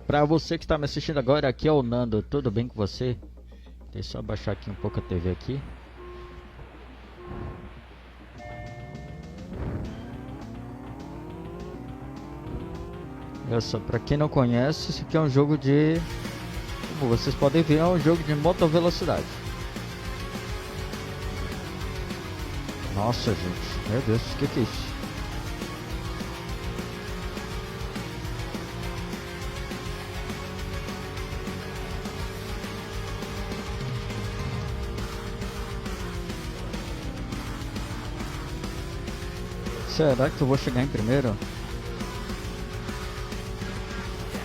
Pra você que está me assistindo agora, aqui é o Nando, tudo bem com você? Deixa eu só baixar aqui um pouco a TV aqui. Olha só, pra quem não conhece, isso aqui é um jogo de... Como vocês podem ver, é um jogo de moto velocidade. Nossa, gente, meu Deus, o que é isso? Será que eu vou chegar em primeiro?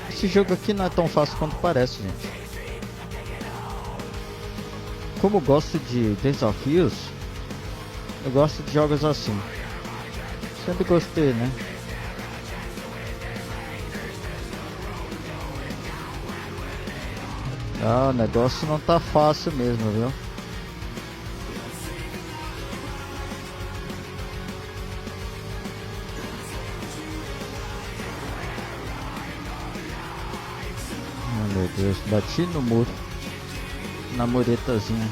Esse jogo aqui não é tão fácil quanto parece, gente. Como eu gosto de desafios, eu gosto de jogos assim. Sempre gostei, né? Ah, o negócio não tá fácil mesmo, viu? Oh, meu Deus, bati no muro. Na muretazinha.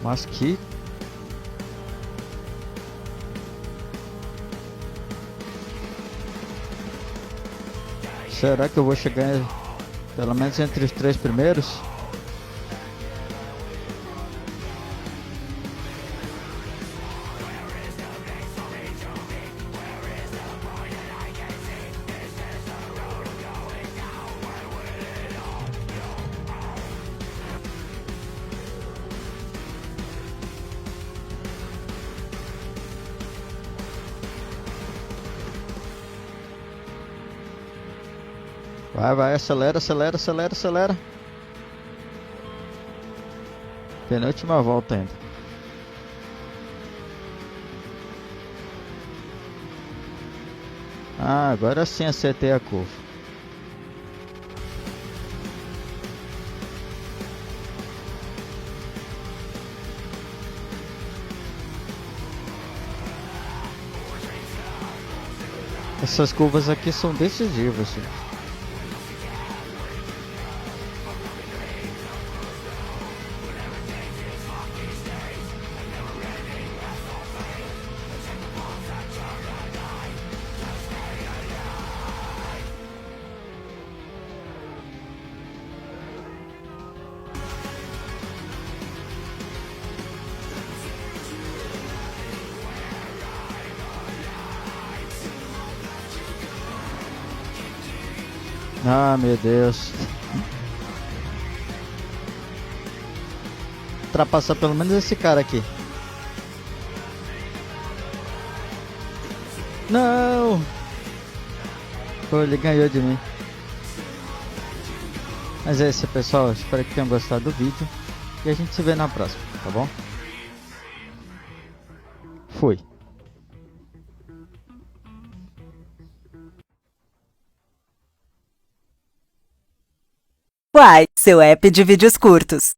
Mas que... Será que eu vou chegar pelo menos entre os 3 primeiros? Vai, vai, acelera, acelera, acelera, acelera. Penúltima volta ainda. Ah, agora sim acertei a curva. Essas curvas aqui são decisivas, gente. Ah, meu Deus. Ultrapassar pelo menos esse cara aqui. Não! Pô, ele ganhou de mim. Mas é isso, pessoal. Espero que tenham gostado do vídeo. E a gente se vê na próxima, tá bom? Fui. Uai, seu app de vídeos curtos.